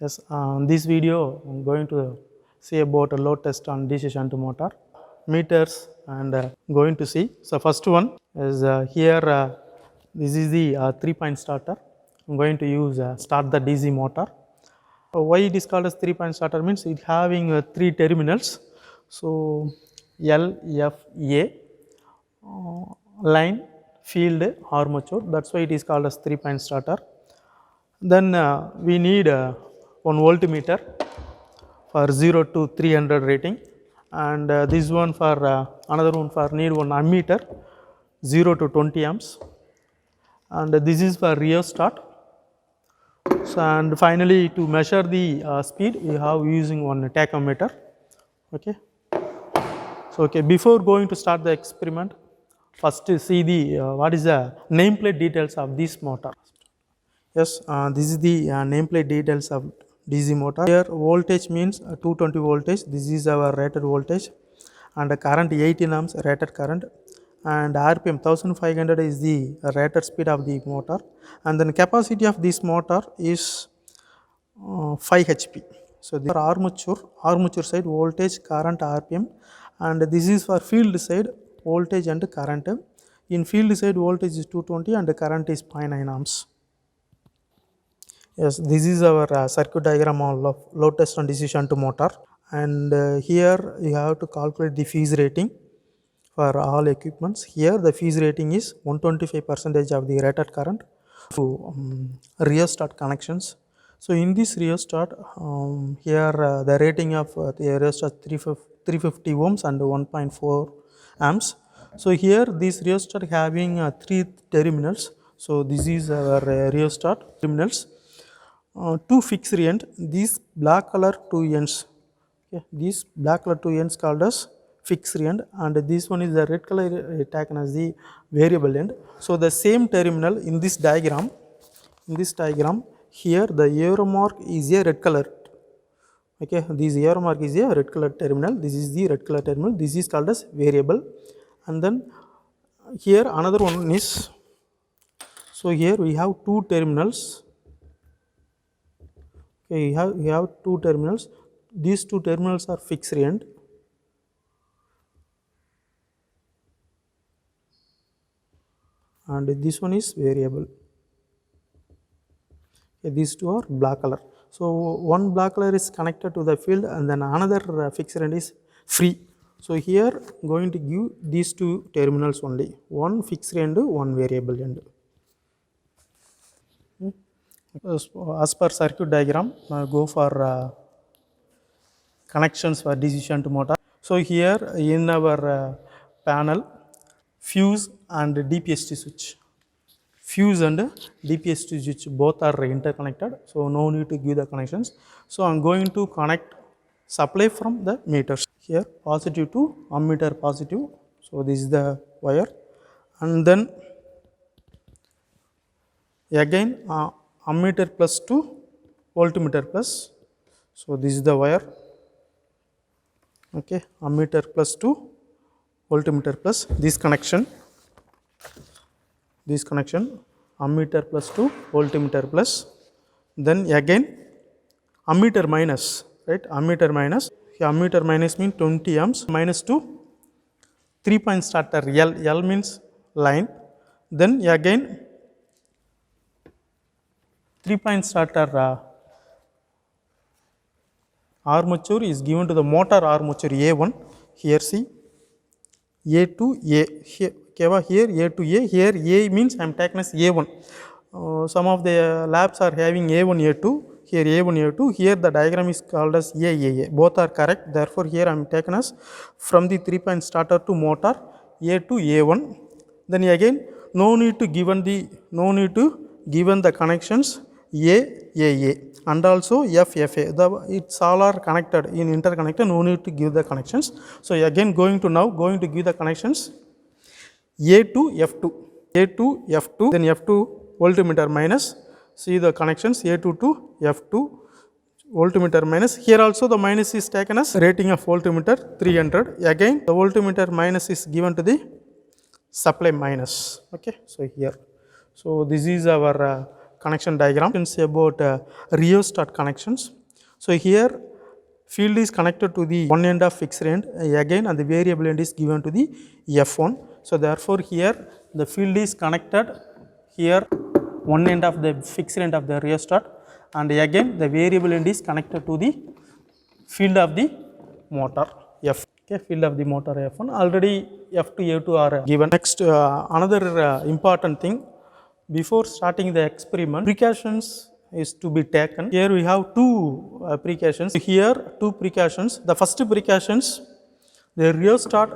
Yes, this video I'm going to see about a load test on DC shunt motor meters and going to see. So first one is here this is the 3-point starter. I'm going to use start the DC motor. Why it is called as 3-point starter means it having 3 terminals. So L, F, A line, field, armature, that's why it is called as 3-point starter. Then we need one voltmeter for 0 to 300 rating, and this one for another one for need one ammeter 0 to 20 amps, and this is for rheostat. So, and finally to measure the speed we have using one tachometer. Okay. So okay, before going to start the experiment, first see the what is the nameplate details of this motor. Yes, this is the nameplate details of DC motor. Here voltage means 220 voltage, this is our rated voltage, and current 18 amps rated current, and RPM 1500 is the rated speed of the motor, and then capacity of this motor is 5 HP. So the armature side voltage, current, RPM, and this is for field side voltage and current. In field side voltage is 220 and the current is 0.9 amps. Yes, this is our circuit diagram of load test on DC shunt motor, and here you have to calculate the phase rating for all equipments. Here the phase rating is 125% of the rated current to rheostat connections. So in this rheostat, here the rating of the rheostat 350 ohms and 1.4 amps. So here this rheostat having 3 terminals. So this is our rheostat terminals. 2 fixed end, these black color 2 ends, okay, these black color 2 ends called as fixed end, and this one is the red color taken as the variable end. So the same terminal in this diagram, here the arrow mark is a red color, okay, this arrow mark is a red color terminal, this is the red color terminal, this is called as variable. And then here another one is, so here we have 2 terminals. Okay, we have 2 terminals. These 2 terminals are fixed end, and this one is variable. Okay, these 2 are black color. So one black color is connected to the field, and then another fixed end is free. So here going to give these 2 terminals only, one fixed end, one variable end. As per circuit diagram, go for connections for DC shunt motor. So here in our panel, fuse and DPST switch. Fuse and DPST switch both are interconnected, so no need to give the connections. So I am going to connect supply from the meters. Here positive to ammeter positive. So this is the wire, and then again ammeter plus to voltmeter plus. So this is the wire, okay, ammeter plus to voltmeter plus, this connection ammeter plus to voltmeter plus, then again ammeter minus, right, ammeter minus, ammeter minus means 20 amps minus to 3-point starter L means line, then again 3-point starter armature is given to the motor armature A1. Here see A to A, here A to A, here A means I am taken as A1. Some of the labs are having A1, A2, here A1, A2, here the diagram is called as A. Both are correct, therefore here I am taken as from the 3-point starter to motor A to A1. Then again no need to given the connections A, and also F, it's all are connected in interconnected, no need to give the connections. So again going to give the connections A to F2, then F2 voltmeter minus, see the connections A2 to F2 voltmeter minus. Here also the minus is taken as rating of voltmeter 300, again the voltmeter minus is given to the supply minus, okay. So here, so this is our connection diagram. It's about rheostat connections. So here field is connected to the one end of fixed end again, and the variable end is given to the F1. So therefore here the field is connected here one end of the fixed end of the rheostat, and again the variable end is connected to the field of the motor F. Okay, field of the motor F1. Already F2, A2 are given. Next, another important thing, before starting the experiment, precautions is to be taken. Here we have two precautions. Here two precautions. The first precautions, the rheostat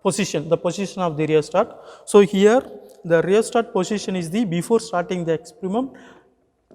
position, the position of the rheostat. So here the rheostat position is the, before starting the experiment,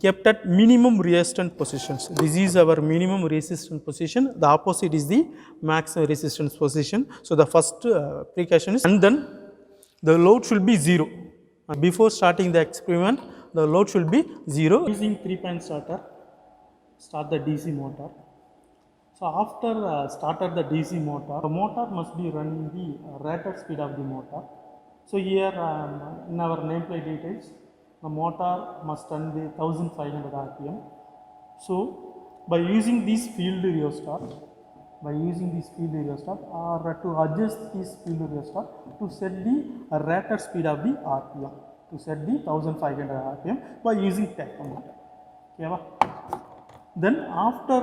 kept at minimum resistant positions. This is our minimum resistant position. The opposite is the maximum resistance position. So the first precaution is, and then the load should be 0. Before starting the experiment, the load should be 0. Using 3-point starter, start the DC motor. So after started the DC motor, the motor must be running the rated speed of the motor. So here in our nameplate details, the motor must run the 1500 rpm. So by using this field rheostat, or to adjust this field rheostat to set the rated speed of the rpm, to set the 1500 rpm by using tachometer. Okay, then after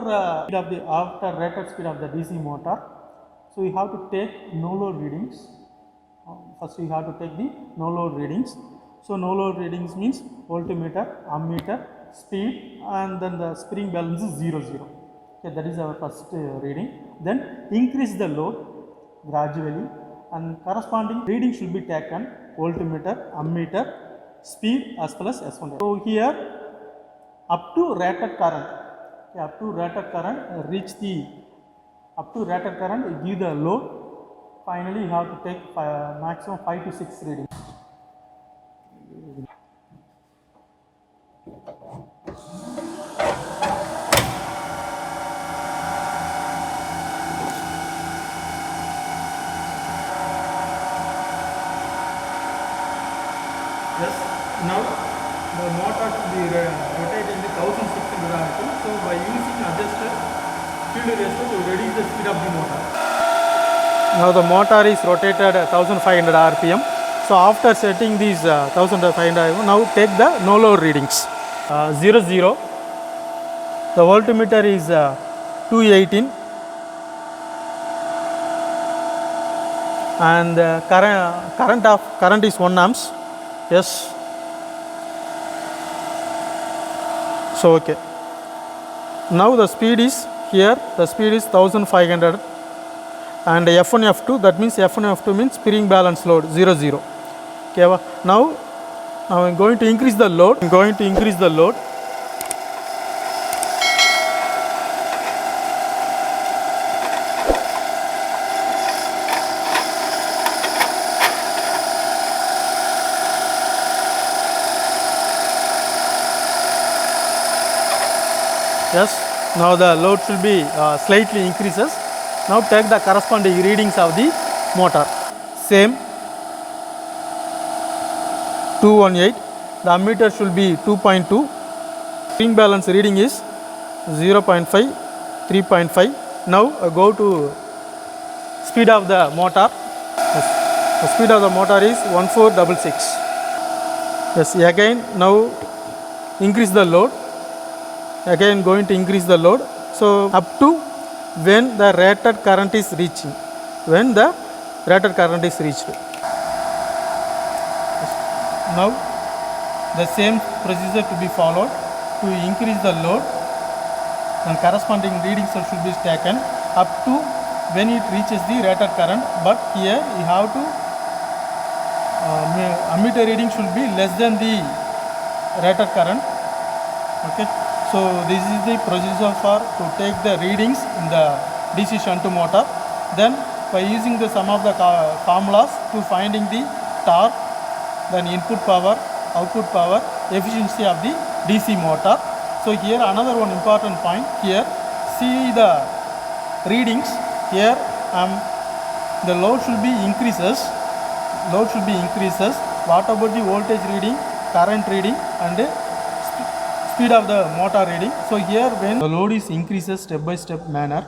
rated speed of the DC motor, so we have to take no load readings. First we have to take the no load readings. So no load readings means voltmeter, ammeter, speed, and then the spring balance is 0, 0. Okay, that is our first reading. Then increase the load gradually, and corresponding reading should be taken, voltmeter, ammeter, speed as well as S1. So here up to rated current, okay, up to rated current, give the load. Finally you have to take maximum 5 to 6 readings. Yes, now the motor should be rotating the 1600 rpm. So by using adjusted field rheostat to reduce the speed of the motor. Now the motor is rotated 1500 rpm. So after setting these 1500 rpm, now take the no load readings. 0, 0. The voltmeter is 218, and current is 1 amps. Yes. So okay. Now the speed is here. The speed is 1500, and F1, F2. That means F1, F2 means spring balance load 0, 0. Okay. Now I am going to increase the load. Yes, now the load should be slightly increases. Now take the corresponding readings of the motor. Same 218. The ammeter should be 2.2. Spring balance reading is 0.5, 3.5. Now go to speed of the motor. Yes. The speed of the motor is 1466. Yes, again now increase the load. Again going to increase the load. So up to when the rated current is reaching. Now the same procedure to be followed to increase the load, and corresponding readings should be taken up to when it reaches the rated current. But here you have to ammeter reading should be less than the rated current. Okay. So this is the procedure for to take the readings in the DC shunt motor. Then by using the sum of the formulas to finding the torque, then input power, output power, efficiency of the DC motor. So here another one important point here, see the readings here. The load should be increases. What about the voltage reading, current reading, and speed of the motor reading. So here when the load is increases step by step manner,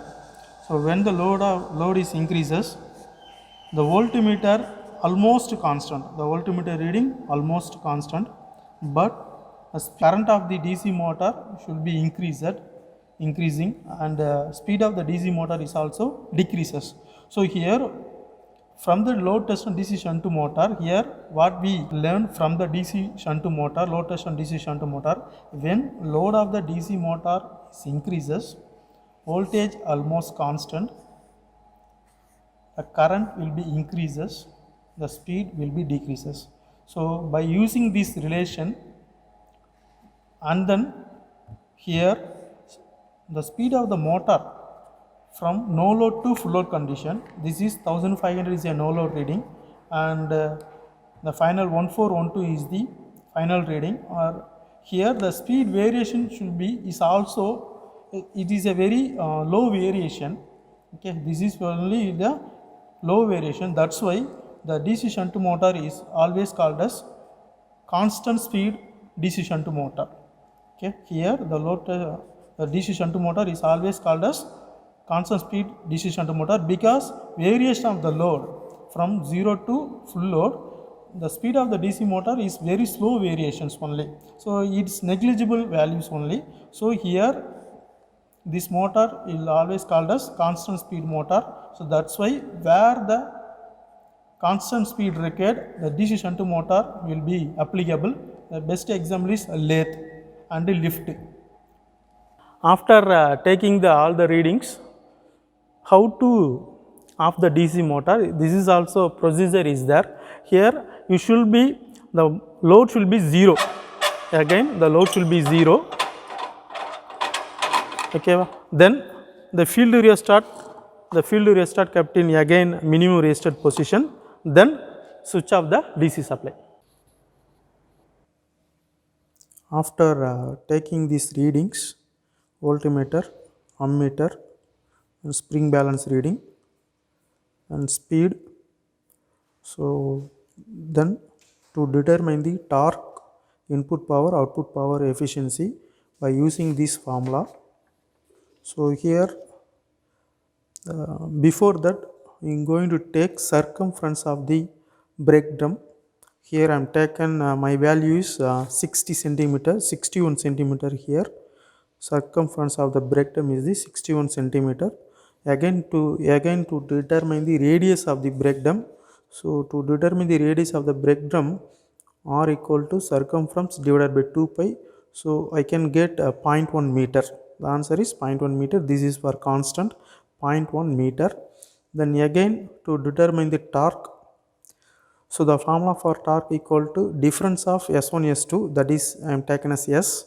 so when the load is increases, the voltmeter almost constant, the voltmeter reading almost constant, but the current of the DC motor should be increasing, and the speed of the DC motor is also decreases. So here from the load test and DC shunt motor, here what we learned from the DC shunt motor, load test and DC shunt motor, when load of the DC motor is increases, voltage almost constant, the current will be increases, the speed will be decreases. So by using this relation, and then here the speed of the motor from no load to full load condition, this is 1500 is a no load reading, and the final 1412 is the final reading. Or here the speed variation should be is also, it is a very low variation. Okay, this is only the low variation. That's why the DC shunt motor is always called as constant speed DC shunt motor. Okay, here the DC shunt motor is always called as constant speed DC shunt motor, because variation of the load from 0 to full load, the speed of the DC motor is very slow variations only. So it's negligible values only. So here this motor is always called as constant speed motor. So that's why where the constant speed required, the DC shunt motor will be applicable. The best example is lathe and lift. After taking all the readings, how to off the DC motor, this is also procedure is there. Here you should be, the load should be 0, again the load should be 0. Okay, then the field restart kept in again minimum rested position, then switch off the DC supply. After taking these readings, voltmeter, ammeter and spring balance reading and speed, so then to determine the torque, input power, output power efficiency by using this formula. So here before that I am going to take circumference of the brake drum. Here I am taken my value is 60 centimeter, 61 centimeter here. Circumference of the brake drum is the 61 centimeter. Again to determine the radius of the brake drum. So to determine the radius of the brake drum, R equal to circumference divided by 2 pi. So I can get 0.1 meter. The answer is 0.1 meter. This is for constant, 0.1 meter. Then again to determine the torque, so the formula for torque equal to difference of S1 S2, that is I am taken as S,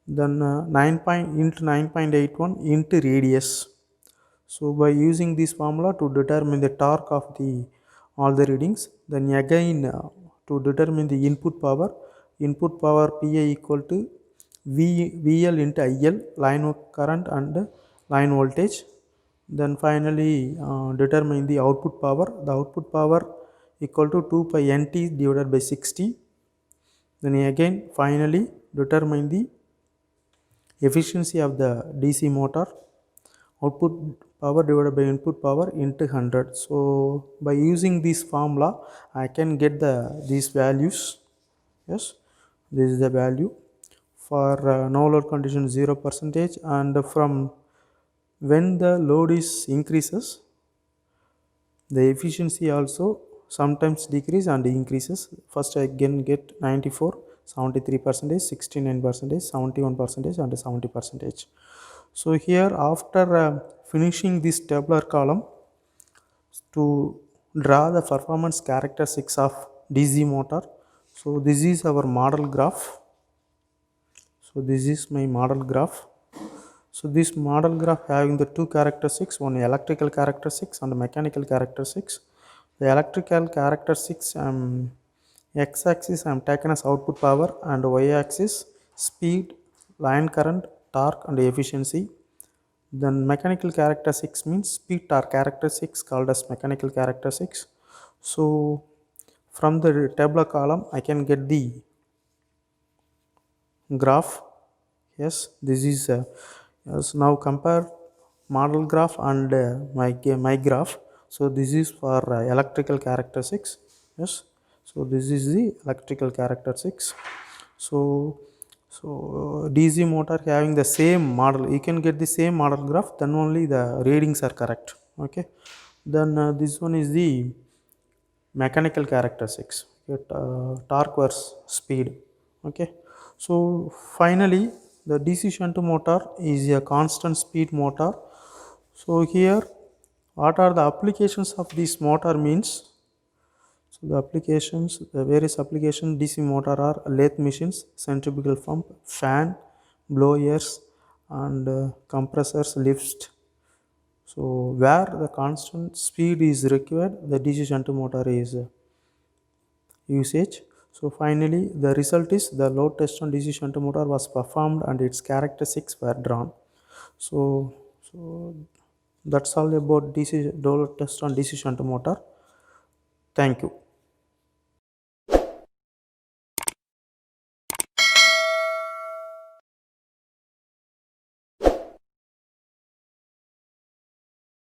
then 9.81 into radius. So by using this formula to determine the torque of the all the readings, then again to determine the input power PI equal to VL into IL, line current and line voltage. Then finally determine the output power, the output power equal to 2 pi NT divided by 60. Then again finally determine the efficiency of the DC motor, output power divided by input power into 100. So by using this formula I can get these values. Yes, this is the value for no load condition 0%, and from when the load is increases, the efficiency also sometimes decrease and increases. First I again get 94, 73%, 69%, 71% and 70%. So here after finishing this tabular column, to draw the performance characteristics of DC motor, so this is our model graph. So this is my model graph. So this model graph having the two characteristics, one electrical characteristics and mechanical characteristics. The electrical characteristics x-axis I am taken as output power, and y-axis speed, line current, torque and efficiency. Then mechanical characteristics means speed torque characteristics called as mechanical characteristics. So from the tabular column I can get the graph. Yes, this is yes. Now compare model graph and my graph. So this is for electrical characteristics. Yes, so this is the electrical characteristics. So DC motor having the same model, you can get the same model graph, then only the readings are correct. Okay, then this one is the mechanical characteristics, okay, torque versus speed. Okay, so finally the DC shunt motor is a constant speed motor. So here what are the applications of this motor means, so the applications, the various applications DC motor are lathe machines, centrifugal pump, fan, blowers, and compressors, lifts. So where the constant speed is required, the DC shunt motor is usage. So finally, the result is the load test on DC shunt motor was performed and its characteristics were drawn. So that's all about DC load test on DC shunt motor. Thank you.